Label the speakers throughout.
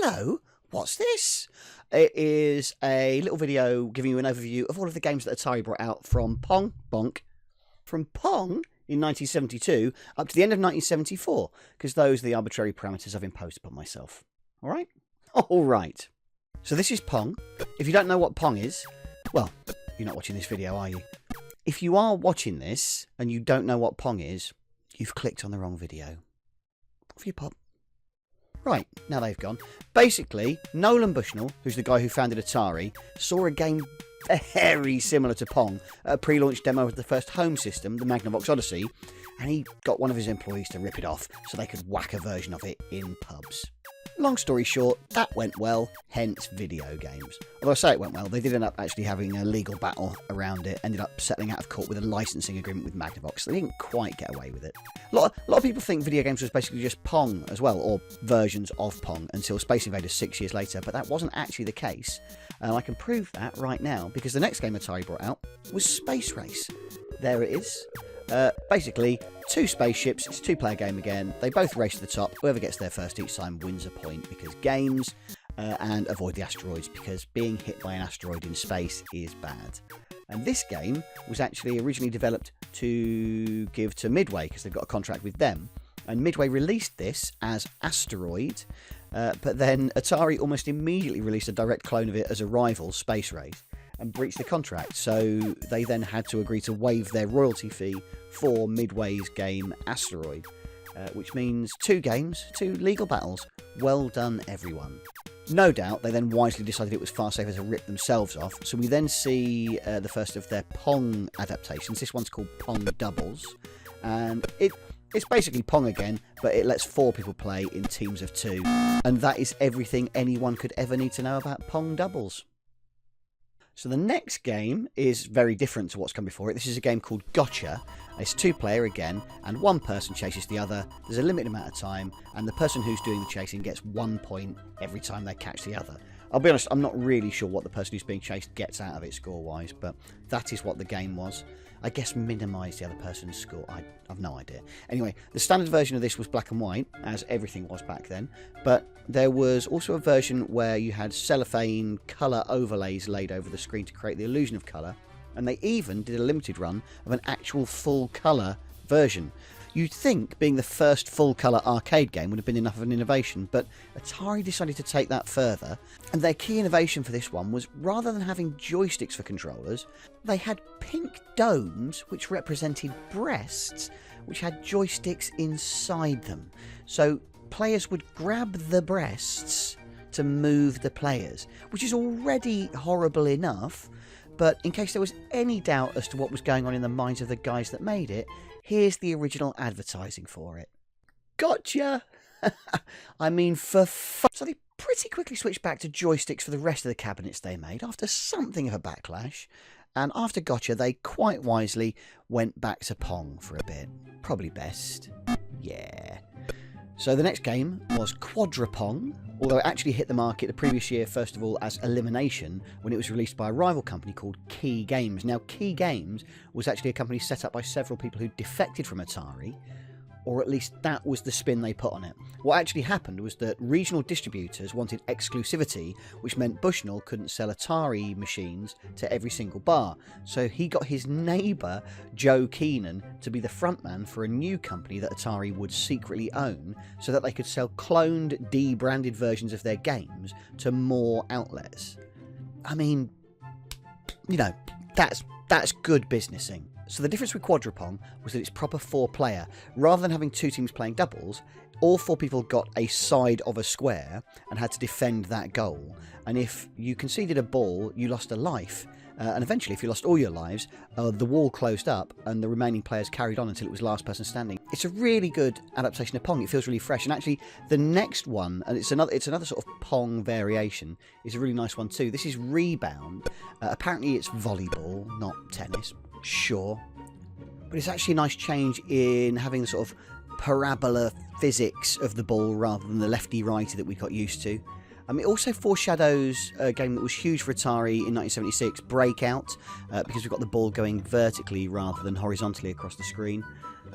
Speaker 1: hello, what's this? It is a little video giving you an overview of all of the games that Atari brought out from Pong in 1972 up to the end of 1974, because those are the arbitrary parameters I've imposed upon myself. All right? All right. So this is Pong. If you don't know what Pong is, well, you're not watching this video, are you? If you are watching this and you don't know what Pong is, you've clicked on the wrong video. Off you pop. Right, now they've gone. Basically, Nolan Bushnell, who's the guy who founded Atari, saw a game very similar to Pong at a pre-launch demo of the first home system, the Magnavox Odyssey, and he got one of his employees to rip it off so they could whack a version of it in pubs. Long story short, that went well, hence video games. Although I say it went well, they did end up actually having a legal battle around it, ended up settling out of court with a licensing agreement with Magnavox. They didn't quite get away with it. A lot of people think video games was basically just Pong as well, or versions of Pong, until Space Invaders 6 years later, but that wasn't actually the case. And I can prove that right now, because the next game Atari brought out was Space Race. There it is. Basically, two spaceships, it's a two-player game again. They both race to the top. Whoever gets there first each time wins a point, because games, and avoid the asteroids, because being hit by an asteroid in space is bad. And this game was actually originally developed to give to Midway, because they've got a contract with them. And Midway released this as Asteroid, but then Atari almost immediately released a direct clone of it as a rival, Space Race, and breached the contract, so they then had to agree to waive their royalty fee for Midway's game Asteroid, which means two games, two legal battles. Well done, everyone. No doubt they then wisely decided it was far safer to rip themselves off, so we then see the first of their Pong adaptations. This one's called Pong Doubles, and it's basically Pong again, but it lets 4 people play in teams of 2, and that is everything anyone could ever need to know about Pong Doubles. So the next game is very different to what's come before it. This is a game called Gotcha. It's 2-player again, and one person chases the other. There's a limited amount of time, and the person who's doing the chasing gets 1 point every time they catch the other. I'll be honest, I'm not really sure what the person who's being chased gets out of it score-wise, but that is what the game was. I guess minimise the other person's score. I've no idea. Anyway, the standard version of this was black and white, as everything was back then, but there was also a version where you had cellophane colour overlays laid over the screen to create the illusion of colour, and they even did a limited run of an actual full colour version. You'd think being the first full-colour arcade game would have been enough of an innovation, but Atari decided to take that further, and their key innovation for this one was, rather than having joysticks for controllers, they had pink domes which represented breasts, which had joysticks inside them. So players would grab the breasts to move the players, which is already horrible enough, but in case there was any doubt as to what was going on in the minds of the guys that made it, here's the original advertising for it. Gotcha! I mean, for fun. So they pretty quickly switched back to joysticks for the rest of the cabinets they made after something of a backlash. And after Gotcha, they quite wisely went back to Pong for a bit. Probably best. Yeah. So the next game was Quadra Pond, although it actually hit the market the previous year, first of all, as Elimination, when it was released by a rival company called Key Games. Now, Key Games was actually a company set up by several people who defected from Atari, or at least that was the spin they put on it. What actually happened was that regional distributors wanted exclusivity, which meant Bushnell couldn't sell Atari machines to every single bar. So he got his neighbour, Joe Keenan, to be the frontman for a new company that Atari would secretly own, so that they could sell cloned, debranded versions of their games to more outlets. I mean, you know, that's good businessing. So the difference with Quadra Pond was that it's proper 4-player. Rather than having 2 teams playing doubles, all 4 people got a side of a square and had to defend that goal. And if you conceded a ball, you lost a life. And eventually, if you lost all your lives, the wall closed up and the remaining players carried on until it was last person standing. It's a really good adaptation of Pong. It feels really fresh. And actually, the next one, and it's another sort of Pong variation, is a really nice one too. This is Rebound. Apparently, it's volleyball, not tennis. Sure, but it's actually a nice change in having the sort of parabola physics of the ball rather than the lefty-righty that we got used to. It also foreshadows a game that was huge for Atari in 1976, Breakout, because we've got the ball going vertically rather than horizontally across the screen.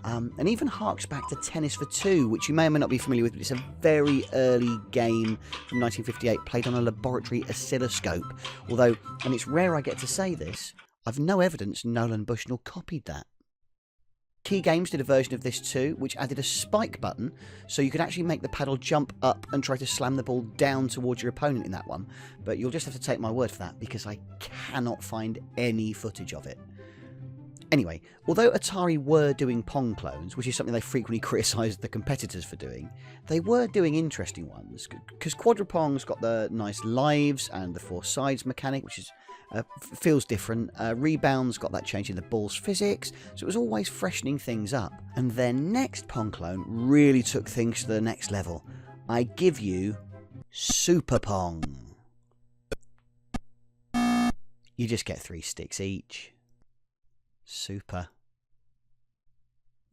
Speaker 1: and even harks back to Tennis for Two, which you may or may not be familiar with, but it's a very early game from 1958 played on a laboratory oscilloscope. Although, and it's rare I get to say this, I've no evidence Nolan Bushnell copied that. Key Games did a version of this too, which added a spike button, so you could actually make the paddle jump up and try to slam the ball down towards your opponent in that one. But you'll just have to take my word for that, because I cannot find any footage of it. Anyway, although Atari were doing Pong clones, which is something they frequently criticised the competitors for doing, they were doing interesting ones, because Quadra Pong's got the nice lives and the four sides mechanic, which is feels different. Rebound's got that change in the ball's physics, so it was always freshening things up. And their next Pong clone really took things to the next level. I give you Super Pong. You just get 3 sticks each. Super.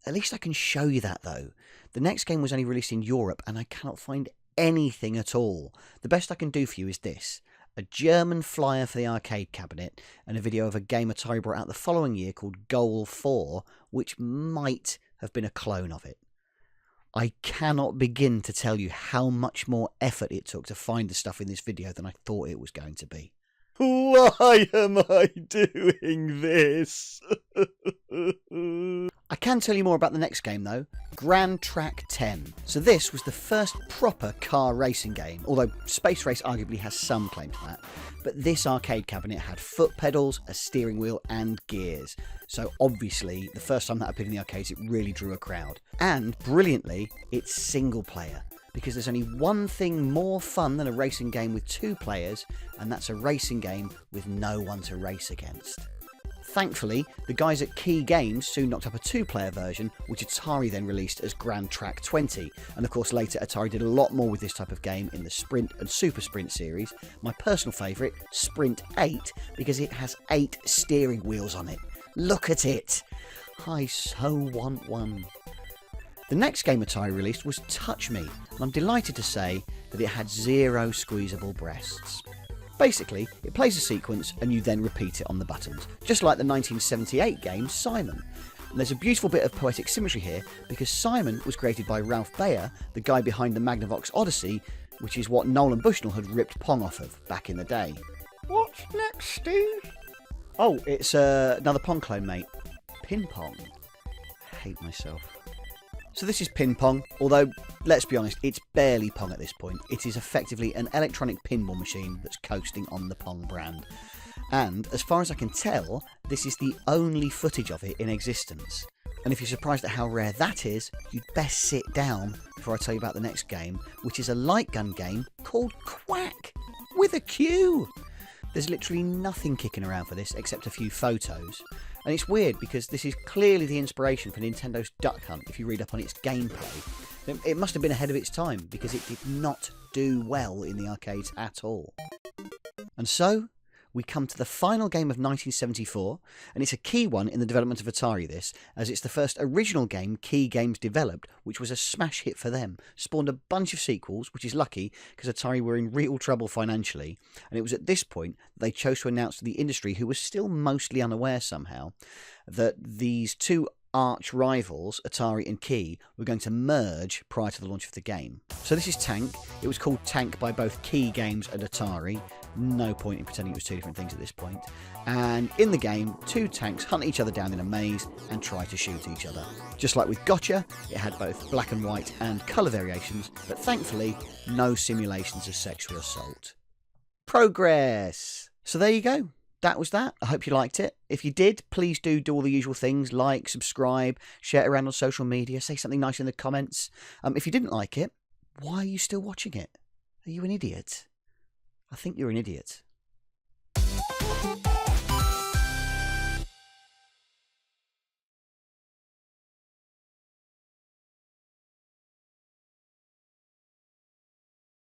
Speaker 1: At least I can show you that though. The next game was only released in Europe and I cannot find anything at all. The best I can do for you is this. A German flyer for the arcade cabinet, and a video of a game Atari brought out the following year called Goal 4, which might have been a clone of it. I cannot begin to tell you how much more effort it took to find the stuff in this video than I thought it was going to be. Why am I doing this? I can tell you more about the next game though, Grand Track 10. So this was the first proper car racing game, although Space Race arguably has some claim to that. But this arcade cabinet had foot pedals, a steering wheel and gears. So obviously, the first time that appeared in the arcades, it really drew a crowd. And brilliantly, it's single player. Because there's only one thing more fun than a racing game with 2 players, and that's a racing game with no one to race against. Thankfully, the guys at Key Games soon knocked up a 2-player version, which Atari then released as Grand Track 20, and of course later Atari did a lot more with this type of game in the Sprint and Super Sprint series. My personal favourite, Sprint 8, because it has 8 steering wheels on it. Look at it! I so want one. The next game Atari released was Touch Me, and I'm delighted to say that it had 0 squeezable breasts. Basically, it plays a sequence and you then repeat it on the buttons, just like the 1978 game Simon. And there's a beautiful bit of poetic symmetry here, because Simon was created by Ralph Baer, the guy behind the Magnavox Odyssey, which is what Nolan Bushnell had ripped Pong off of back in the day. What's next, Steve? Oh, it's another Pong clone, mate. Ping Pong. I hate myself. So this is Ping Pong, although, let's be honest, it's barely Pong at this point. It is effectively an electronic pinball machine that's coasting on the Pong brand. And, as far as I can tell, this is the only footage of it in existence. And if you're surprised at how rare that is, you'd best sit down before I tell you about the next game, which is a light gun game called Quack, with a Q! There's literally nothing kicking around for this except a few photos. And it's weird because this is clearly the inspiration for Nintendo's Duck Hunt if you read up on its gameplay. It must have been ahead of its time because it did not do well in the arcades at all. And so, we come to the final game of 1974, and it's a key one in the development of Atari this, as it's the first original game Key Games developed, which was a smash hit for them. Spawned a bunch of sequels, which is lucky, because Atari were in real trouble financially, and it was at this point that they chose to announce to the industry, who was still mostly unaware somehow, that these two arch rivals, Atari and Key, were going to merge prior to the launch of the game. So this is Tank. It was called Tank by both Key Games and Atari. No point in pretending it was 2 different things at this point. And in the game, 2 tanks hunt each other down in a maze and try to shoot each other. Just like with Gotcha, it had both black and white and colour variations, but thankfully, no simulations of sexual assault. Progress! So there you go. That was that. I hope you liked it. If you did, please do all the usual things, like, subscribe, share it around on social media, say something nice in the comments. If you didn't like it, why are you still watching it? Are you an idiot? I think you're an idiot.